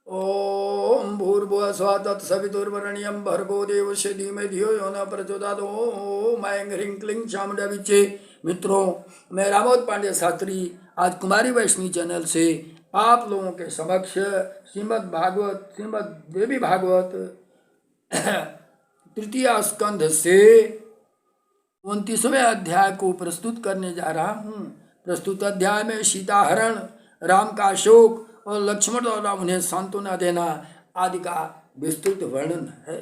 ओम भूर्भुवः स्वः तत्सवितुर्वरेण्यं भर्गो देवस्य धीमहि धियो यो न प्रचोदयात्। ओम ऐं ह्रीं क्लीं चामुंडा विच्चे। मित्रों, मैं रामोद पांडे शास्त्री आज कुमारी वैष्णवी चैनल से आप लोगों के समक्ष श्रीमद् देवी भागवत तृतीय स्कंध से 29वें अध्याय को प्रस्तुत करने जा रहा हूँ। प्रस्तुत अध्याय में सीताहरण, राम का शोक और लक्ष्मण और उन्हें सांत्वना देना आदि का विस्तृत वर्णन है।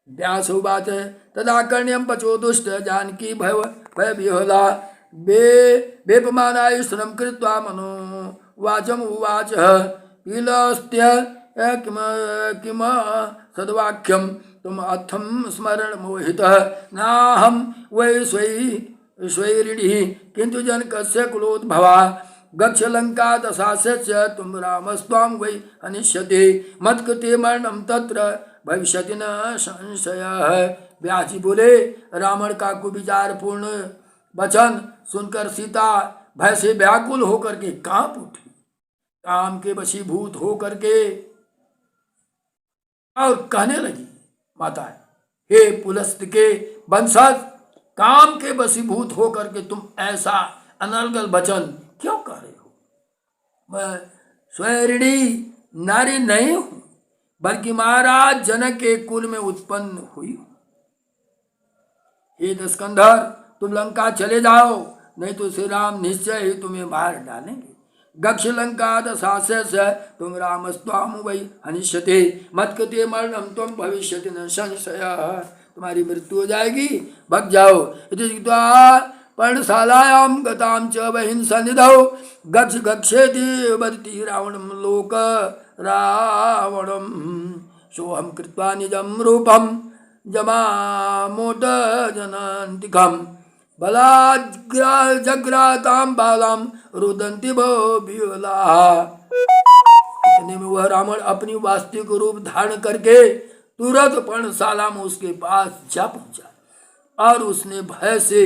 व्यास उवाच तदा कर्ण्यं पचो दुष्ट जानकी भय विह्वला वेपमानायुष्णं कृत्वा मनो वाचम उवाच पीलस्त्य किम सद्वाक्यं तुम अथम स्मरण मोहितः नाहं वै स्वैरिणी किंतु जनकस्य कुलोद्भवा गच्छ लंका दशास्य तुम रामस्त्वां वै हनिष्यते मत्कृते मरणं तत्र भविष्यति न संशयः। व्यास जी बोले, रावण का कुविचारपूर्ण वचन सुनकर सीता भय से व्याकुल होकर के कांप उठी। काम के वशीभूत होकर के और कहने लगी, माता हे पुलस्त के वंशज, काम के वशीभूत होकर के तुम ऐसा अनर्गल वचन क्यों कर रहे हो? मैं स्वैरिणी नारी नहीं हूं, बल्कि महाराज जनक के कुल में उत्पन्न हुई हूं। हे दस्कंधर, तुम लंका चले जाओ, नहीं तो श्री राम निश्चय ही तुम्हें मार डालेंगे। गक्ष लंका दशास्य तुम रामस्त्वाम वै हनिष्यते मत्कृते मरणं त्वं भविष्यति न संशयः। तुम्हारी मृत्यु हो जाएगी, भग जाओ। पर्णशालायां गतां च वहिं सन्निधौ गच्छेति वदति रावणं लोक रावणं सोऽहं कृत्वा निजं रूपं जमामोट जनन्तिकं बलाज्जग्रातां बालां रुदन्ति भो विह्वलाः। इतने में वह रावण अपनी वास्तविक रूप धारण करके तुरंत पर्णशाला में उसके पास जा पहुंचा और उसने भय से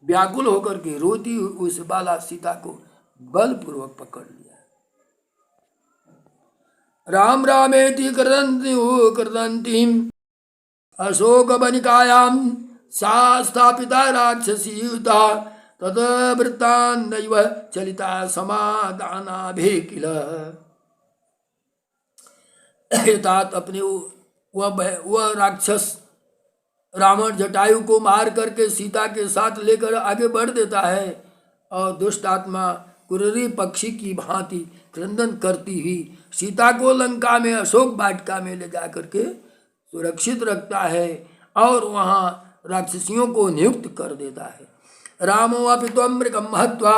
व्याकुल होकर के रोती हुई उस बाला सीता को बलपूर्वक पकड़ लिया। राम रामेति कृदन्ति अशोक बनिकायां सा स्थापिता राक्षसीयुता तद वृत्तान्नैव चलिता समाधानाभि किल। अपने वह राक्षस रावण जटायु को मार करके सीता के साथ लेकर आगे बढ़ देता है और दुष्ट आत्मा कुररी पक्षी की भांति क्रंदन करती हुई सीता को लंका में अशोक वाटिका में ले जा करके सुरक्षित रखता है और वहाँ राक्षसियों को नियुक्त कर देता है। रामो अपि त्वं मृगं हत्वा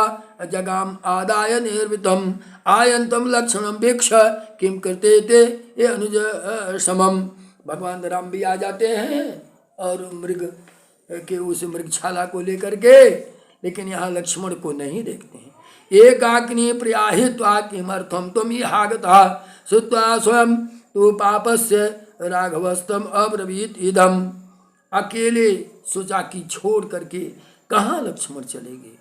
जगाम आदाय निर्वितं आयन्तं लक्ष्मणं वीक्ष किं कृते ते ये अनुज समम। भगवान राम भी आ जाते हैं और मृग के उस मृगशाला को लेकर के, लेकिन यहाँ लक्ष्मण को नहीं देखते हैं। एकाकिनी प्रियाहित्वा किमर्थं त्वं इहागतः श्रुत्वा स्वयं तु पापस्य राघवस्तम अब्रवीत इदम। अकेले सोचा कि छोड़ करके कहाँ लक्ष्मण चलेंगे।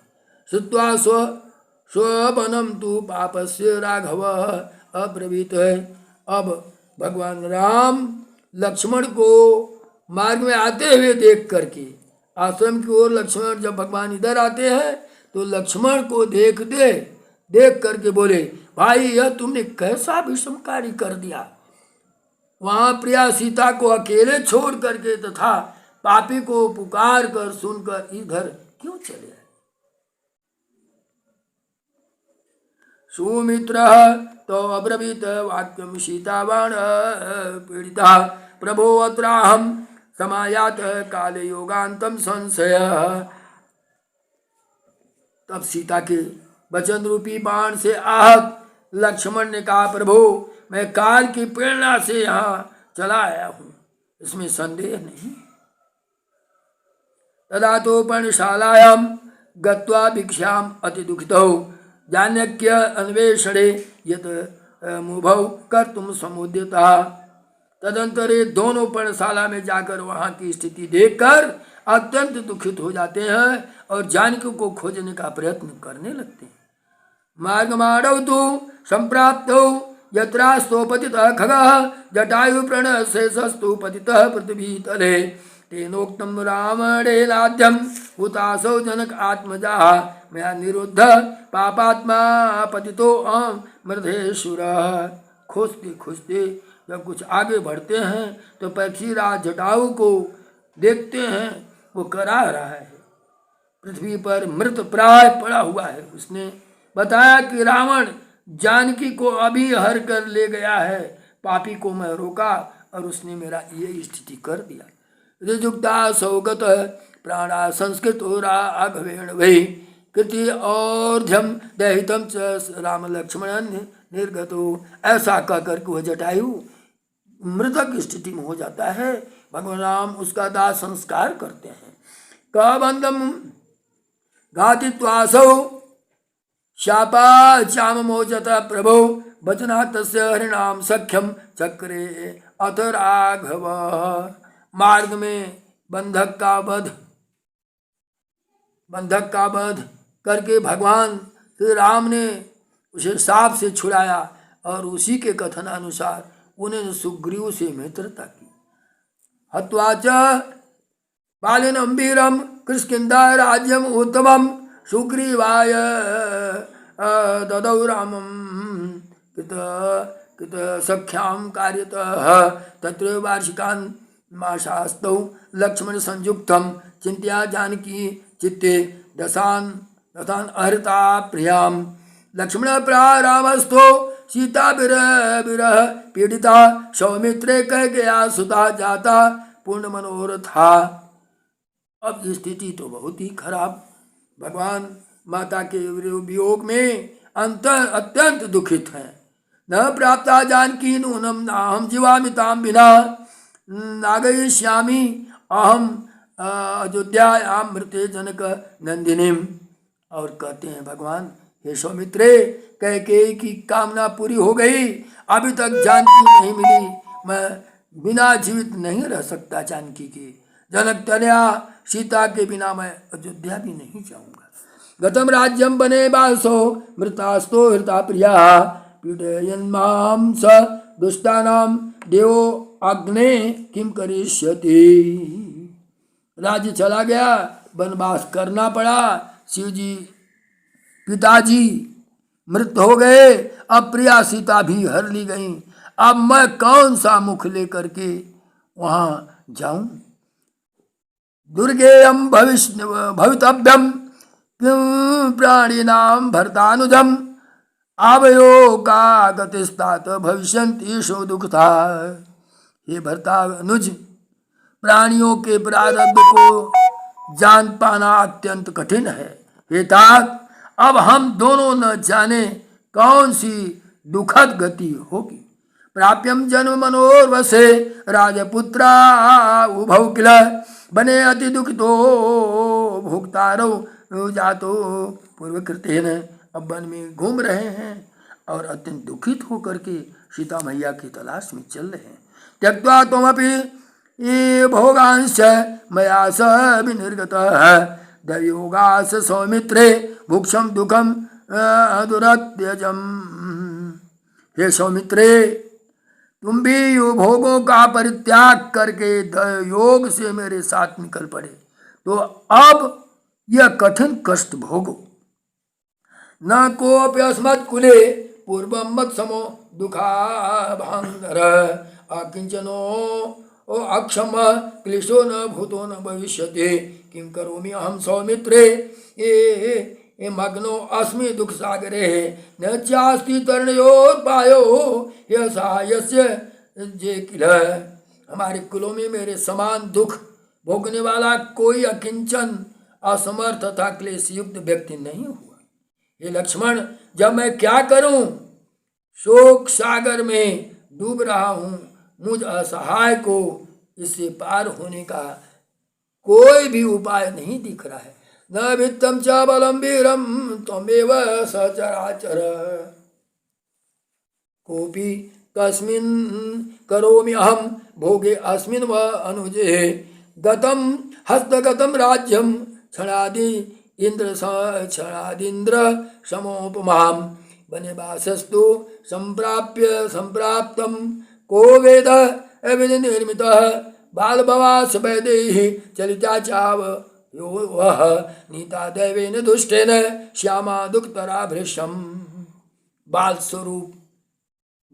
श्रुत्वा स्ववनम तु पापस्य राघव अब्रवीत है। अब भगवान राम लक्ष्मण को मार्ग में आते हुए देख करके आश्रम की ओर लक्ष्मण जब भगवान इधर आते हैं तो लक्ष्मण को देख करके बोले, भाई यह तुमने कैसा विषम कार्य कर दिया। वहां प्रिया सीता को अकेले छोड़ करके तथा पापी को पुकार कर सुनकर इधर क्यों चले आए। सुमित्र तो अब्रवीत वाक्यम सीतावान पीड़िता प्रभो अत्राहम समायात काले योगांतम संशय। तब सीता के वचन रूपी बाण से आहत लक्ष्मण ने कहा, प्रभु मैं काल की प्रेरणा से यहाँ चला आया हूँ, इसमें संदेह नहीं। तदा तो पर्णशालायां गत्वा भिक्षाम अति दुखितौ जान्यक्य अन्वेषणे यत मुभौ कर्तुम समुद्यता। तदंतरे दोनों पर्णशाला में जाकर वहाँ की स्थिति देखकर अत्यंत दुखित हो जाते हैं और जानकी को खोजने का प्रयत्न करने लगते हैं। मार्गमाणौ तु संप्राप्तौ यत्रास्तो पतितः खगः जटायु प्रणशेषस्तु पतितः पृथ्वीतले तेनोक्तं रावणेनाद्यं हुतासौ जनक आत्मजाः मया निरुद्ध पापात्मा पतितो मृधेश्वरः। खोजते खोजते जब कुछ आगे बढ़ते हैं तो पक्षीराज जटायु को देखते हैं, वो करा रहा है, पृथ्वी पर मृत प्राय पड़ा हुआ है। उसने बताया कि रावण जानकी को अभी हर कर ले गया है, पापी को मैं रोका और उसने मेरा ये स्थिति कर दिया। ऋजुक्ता सौगत प्राणा संस्कृत राघवेण वही कृति और्ध्यम दहितम च राम लक्ष्मण निर्गतो। ऐसा कहकर के वह जटायु मृतक स्थिति में हो जाता है। भगवान राम उसका दाह संस्कार करते हैं। कबंदम घातित्वासौ शापा चाम मोचत प्रभो वचना तस्य हरिणाम सख्यम चक्रे अथ राघव। मार्ग में बंधक का वध करके भगवान श्री राम ने उसे साप से छुड़ाया और उसी के कथन अनुसार उन्होंने सुग्रीव से मित्रता की। हत्वा च बालिनं वीरं कृष्किंधा राज्यम उत्तमं सुग्रीवाय ददौ रामं कृत सख्यां कार्यतः तत्र वार्षिकान् मासास्तौ लक्ष्मण संयुक्तं चिंत्या जानकी चित्ते दशान अहृता प्रियां लक्ष्मण प्रारामस्थो सीता विरह पीड़िता सौमित्रे कह गया सुता जाता पूर्ण मनोरथा। अब स्थिति तो बहुत ही खराब। भगवान माता के वियोग में अत्यंत दुखित हैं। न प्राप्ता जानकी नूनम नाहम जीवामि ताम बिना नागयिष्यामि अहम अयोध्यायां मृते जनक नंदिनीम। और कहते हैं भगवान, हे सौमित्रे, कैकेयी की कामना पूरी हो गई, अभी तक जानकी नहीं मिली, मैं बिना जीवित नहीं रह सकता जानकी के। जनक तनया सीता के बिना मैं अयोध्या भी नहीं जाऊंगा। गतम राज्यम बने बासो मृतास्तो हृता प्रिया पीडयन् मां स दुष्टानां देवो अग्ने किम करिष्यति। राज्य चला गया, वनवास करना पड़ा, शिव जी पिताजी मृत हो गए, अब प्रिया सीता भी हर ली गई। अब मैं कौन सा मुख लेकर के वहाँ जाऊं। दुर्गेयम भवितव्यम किं प्राणिनां भरतानुजम आवयो का गतिस्तात भविष्यन्ति शो दुखता। हे भरतानुज, प्राणियों के प्रारब्ध को जान पाना अत्यंत कठिन है। हे तात, अब हम दोनों न जाने कौन सी दुखद गति होगी। प्राप्यम जन्म मनोर्वसे राजपुत्रा उभौ किल बने अति दुखितो भोक्तारो जातो पूर्वकृतेन। अब वन में घूम रहे हैं और अत्यंत दुखित होकर के सीता मैया की तलाश में चल रहे हैं। त्यक्त्वा त्वमपि भोगांश मया स विनिर्गतः दैवयोगास सौमित्रे भुक्षम दुखम दुरत्यजम। हे सौमित्रे, तुम भी यो भोगों का परित्याग करके योग से मेरे साथ निकल पड़े, तो अब यह कठिन कष्ट भोगो। न कोऽपि अस्मत् कुले पूर्वं मत् समो दुःखाभाङ्गर अकिंचनो अक्षम क्लेशो न भूतो न भविष्यति किं करोमि अहं सौमित्रे ये मग्नो अस्मि दुख सागरे न चास्ति तरणयोपायो यह सहायस्य जे किल। हमारे कुलों में मेरे समान दुख भोगने वाला कोई अकिंचन असमर्थ तथा क्लेश युक्त व्यक्ति नहीं हुआ। हे लक्ष्मण, जब मैं क्या करूं, शोक सागर में डूब रहा हूं, मुझ असहाय को इससे पार होने का कोई भी उपाय नहीं दिख रहा है। न वित्तम च बलम वीरम त्वमेव सचराचर कोपि कस्मिन् करोमि अहम भोगे अस्मिन् व अनुजे गतम हस्तगतम राज्यम क्षणादि इंद्र क्षणादिंद्र समोपमाम वनवासस्तु संप्राप्य संप्राप्तम को वेद विधि निर्मितः बालभवास वैदेही चलिता चाव यो वह नीता दैवेन दुष्टेन श्यामा दुक्तरा भृशम। बाल स्वरूप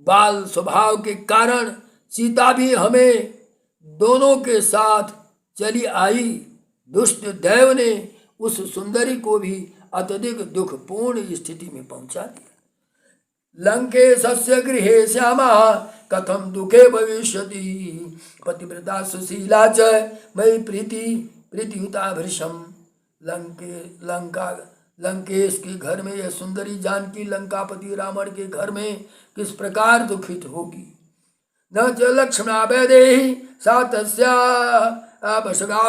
बाल स्वभाव के कारण सीता भी हमें दोनों के साथ चली आई। दुष्ट देव ने उस सुंदरी को भी अत्यधिक दुखपूर्ण स्थिति में पहुंचा दिया। लंकेशस्य गृहे श्यामा कथम दुखे भविष्यति पतिव्रता सुशीला च मयि प्रीतियुता भृशम। लंकेश के घर में यह सुंदरी जानकी लंकापति रावण के घर में किस प्रकार दुखित होगी। न च लक्ष्मणा वैदेही सा तस्या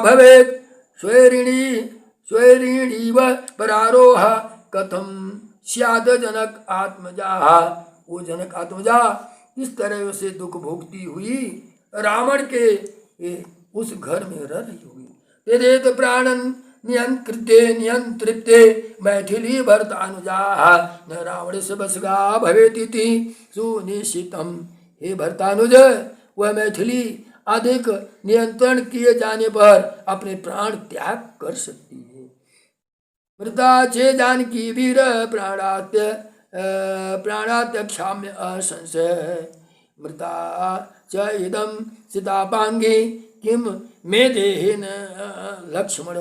भवेत् स्वैरिणीव परारोहा कथम स्याद जनक आत्मजा। वो जनक आत्मजा इस तरह से दुख भोगती हुई रावण के उस घर में रह रही होगी। तेरेत प्राणन नियंत्रिते मैथिली भरतानुजा न रावण से बसगा भवेति सुनिश्चितम। हे भरतानुज, वह मैथिली अधिक नियंत्रण किए जाने पर अपने प्राण त्याग कर सकती है। मृता चे जानकी वीर प्राणात्यक्षाम्य असंशय मृता च इदम सीतापांगी किम मे देहेन लक्ष्मण।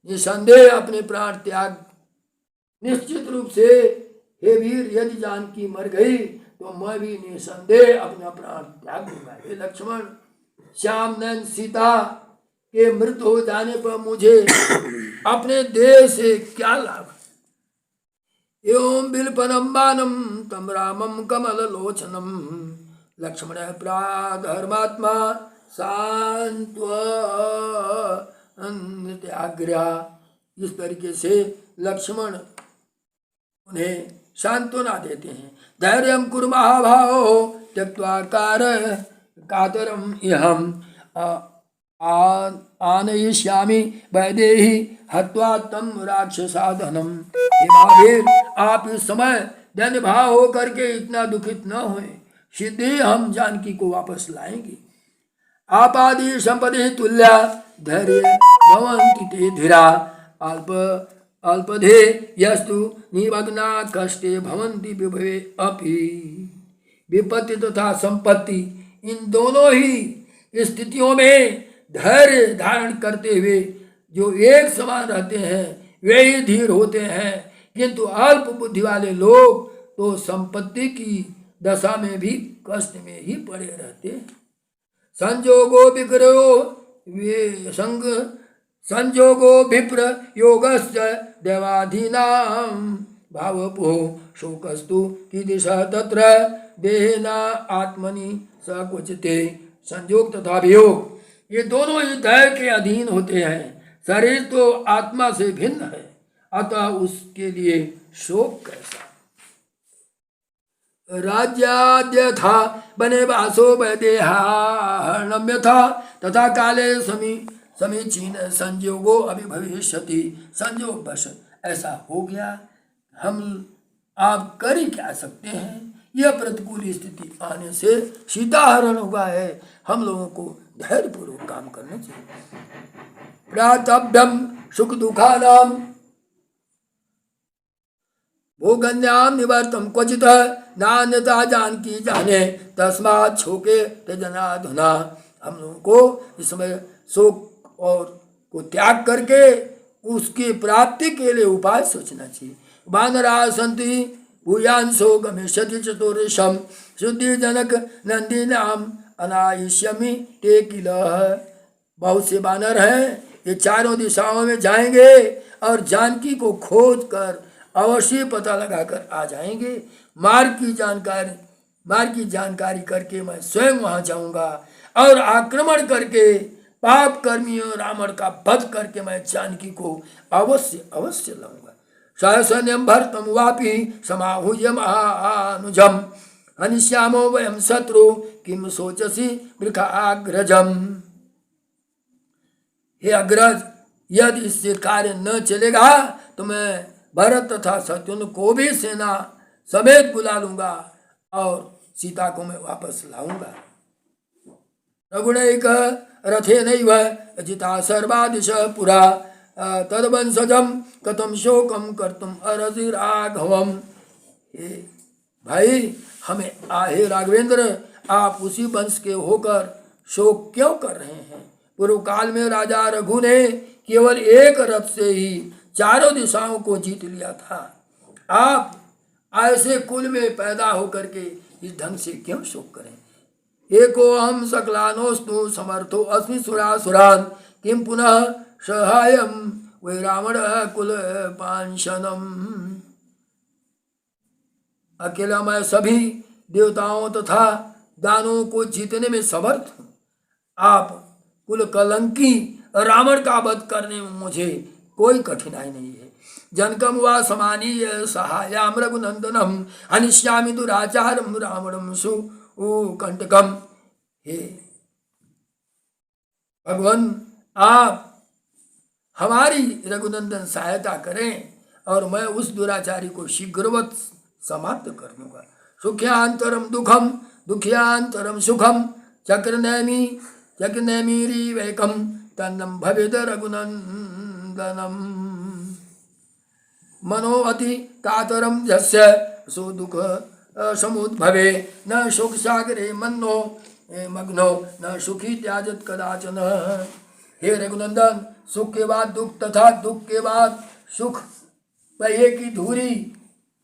निसंदेह अपने प्राण त्याग निश्चित रूप से, हे वीर, यदि जानकी मर गई तो मैं भी निसंदेह अपना प्राण त्याग दूंगा। हे लक्ष्मण, श्याम नयन सीता के मृत हो जाने पर मुझे अपने देह से क्या लाभ। एवं बिलपनम बानम तम रामम कमल लोचनम लक्ष्मण प्राधर्मात्मा सांत्वन्यग्र्या। इस तरीके से लक्ष्मण उन्हें सांत्वना देते हैं। धैर्यं कुरु महाभावो त्यक्त्वा कातरम इहम आनयिष्यामि वैदेही हत्वा तम राक्षसाधनम। हे महावीर, आप इस समय धन्य भाव होकर के इतना दुखित न होए। शीघ्र हम जानकी को वापस लाएंगे। आपादि संपदि तुल्या धैर्य भवन्ति ते धीरा अल्पधे यस्तु निमग्ना कष्टे भवन्ति विभवे अपि। विपत्ति तथा संपत्ति, इन दोनों ही स्थितियों में धैर्य धारण करते हुए जो एक समान रहते हैं वे ही धीर होते हैं। किंतु अल्प बुद्धि वाले लोग तो संपत्ति की दशा में भी कष्ट में ही पड़े रहते हैं। संजोगो विप्र योगश्च देवाधीनां भावपो शोकस्तु कीदृशः तत्र देहेना आत्मनि सकुचते। संयोग तथा वियोग, ये दोनों ही दैव के अधीन होते हैं। शरीर तो आत्मा से भिन्न है, अतः उसके लिए शोक कैसा। राज्याद्यथा बने वासो वैदेहार्णम्यथा तथा काले समीचीन संयोगो अभिभविष्यति। संयोग बश ऐसा हो गया, हम आप कर ही क्या सकते हैं। यह प्रतिकूल स्थिति आने से सीताहरण हुआ है। हम लोगों को धैर्यपूर्वक काम करना चाहिए। प्रातभ्यम सुख दुखानाम भोगन्याम निवर्तम क्वचित नान्यता जानकी जाने तस्मात् शोके त्यजनाधुना। हम लोगों को इस समय शोक और को त्याग करके उसकी प्राप्ति के लिए उपाय सोचना चाहिए। वानरा सन्ति भूयांसो गमिष्यति चतुर्दशम शुद्धि जनक नंदी नाम अनायिष्यमि ते किल। बहुत से वानर हैं, ये चारों दिशाओं में जाएंगे और जानकी को खोज कर अवश्य पता लगाकर आ जाएंगे। मार्ग की जानकारी करके मैं स्वयं वहां जाऊंगा और आक्रमण करके पाप कर्मियों रावण का वध करके मैं जानकी को अवश्य लाऊंगा। सहसन्यम भरतम वापि समाहुय महानुजम हनिष्यामो वयम शत्रु किम सोचसी वृथा अग्रजम। हे अग्रज, यदि इससे कार्य न चलेगा तो मैं भरत तथा शत्रुघ्न को भी सेना समेत बुला लूंगा और सीता को मैं वापस लाऊंगा। रघुनैक रथेनैव जिता सर्वा दिश पुरा तद्वंशजम कथम शोकम कर्तुम अर्हसि राघवम। हे भाई, हमें हे राघवेंद्र, आप उसी वंश के होकर शोक क्यों कर रहे हैं? पूर्व काल में राजा रघु ने केवल एक रथ से ही चारों दिशाओं को जीत लिया था। आप ऐसे कुल में पैदा होकर के इस ढंग से क्यों शोक करें? एको हम सकलानोस्तु समर्थो अस्मि सुरासुरान किम पुनः सहायम वै रावण कुल पांशनम। अकेला मैं सभी देवताओं तथा दानों को जीतने में समर्थ हूँ। आप कुल कलंकी रावण का वध करने में मुझे कोई कठिनाई नहीं है। जनकम वा समानीय सहायाम रघुनंदनम हनिष्यामि दुराचारम रावणम सुकंटकम। हे भगवान, आप हमारी रघुनंदन सहायता करें और मैं उस दुराचारी को शीघ्रवत समाप्त कर दूंगा। सुख्यांतरम दुखम दुखियांतरम सुखम चक्रनेमी वैकम तन्नम भवेद रघुनंदनम। मनोअति कातरम यस्य सो दुख समुद्भवे न शोक सागरे मन्नो मग्नो न सुखी त्याजत कदाचन। हे रघुनंदन, सुख के बाद दुख तथा दुख के बाद सुख पहिए की धुरी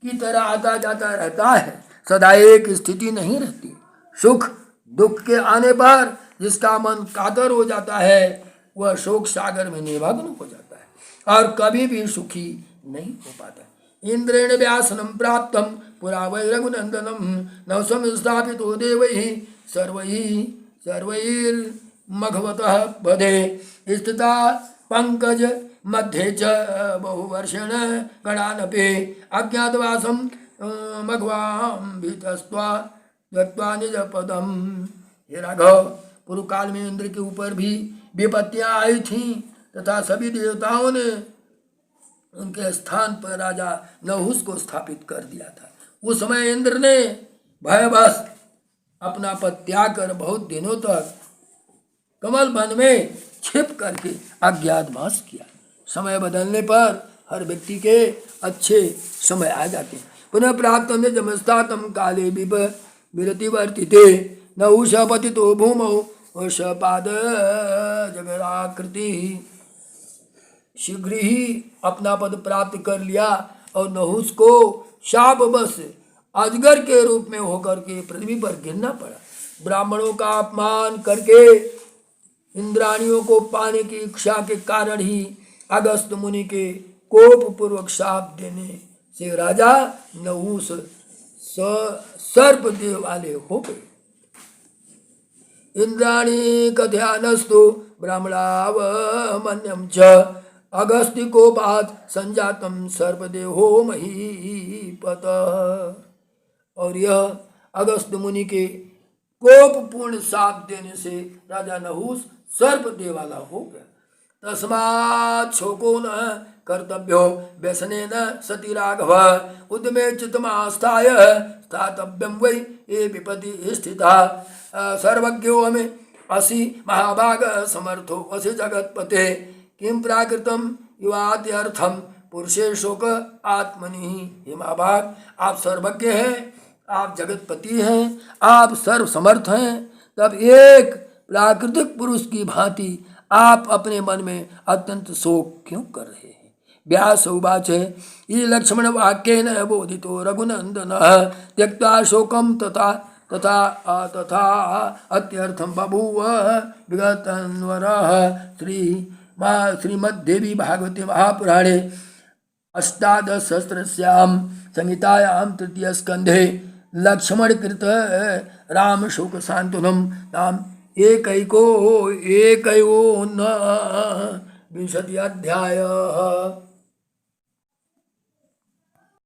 की तरह आता जाता रहता है, सदा एक स्थिति नहीं रहती। सुख दुख के आने पर जिसका मन कातर हो जाता है वह शोक सागर में निमग्न हो जाता है और कभी भी सुखी नहीं हो पाता। इंद्रेण व्यासनम प्राप्तम पुरा वै रघुनंदनम नवसम स्थापितो देवैः सर्वैर्मघवतः पदे स्थिता पंकज मध्ये च बहुवर्षेण गणानपि अज्ञातवासम मघवाम भीतस्त्वा दत्वा निज पदम। हे राघव, पूर्व काल में इंद्र के ऊपर भी विपत्तियां आई थीं तथा सभी देवताओं ने उनके स्थान पर राजा नहुस को स्थापित कर दिया था। उस समय इंद्र ने भयवश अपना पद त्याग कर बहुत दिनों तक कमल वन में छिप करके अज्ञातवास किया। समय बदलने पर हर व्यक्ति के अच्छे समय आ जाते हैं। पुनः प्राप्त जमस्तातम काले विरति वर्तिते न उषपतितो भूमौ उषपाद जगराकृति। शीघ्र ही अपना पद प्राप्त कर लिया और नहुस को शाप बस अजगर के रूप में होकर के पृथ्वी पर गिरना पड़ा। ब्राह्मणों का अपमान करके इंद्राणियों को पाने की इच्छा के कारण ही अगस्त मुनि के कोप पूर्वक शाप देने से राजा नहुस सर्प देह वाले हो गए। इंद्राणी कथयानस्तु ब्राह्मणावमन्यम च अगस्त्य कोपात् संजातम सर्पदेहो महीपत। और यह अगस्त मुनि के कोपपूर्ण शाप देने से राजा नहुस सर्प देह वाला हो गया। तस्मात् शोको न कर्तव्यो व्यसनेन सति राघव उद्मे चित्तमास्थाय स्थातव्यं वै ये विपदि स्थिता। सर्वज्ञो हमें असि महाभाग समर्थो असि जगतपते किं प्राकृतम युवात्यर्थम पुरुषे शोक आत्मनि। हे महाभाग, आप सर्वज्ञ हैं, आप जगतपति हैं, आप सर्व समर्थ हैं, तब एक प्राकृतिक पुरुष की भांति आप अपने मन में अत्यंत शोक क्यों कर रहे हैं? व्यास उवाच ये लक्ष्मण वाक्येन बोधितो रघुनंदनः त्यक्त्वा शोकं तथा तथा तथा अत्यर्थं बभूव विगतन्वरः। श्रीमद्देवी भागवते महापुराणे अष्टादशसहस्रस्यां संहितायां तृतीय स्कंधे लक्ष्मण कृत राम शोक सांत्वनम नाम एकैको न विंशति अध्याय।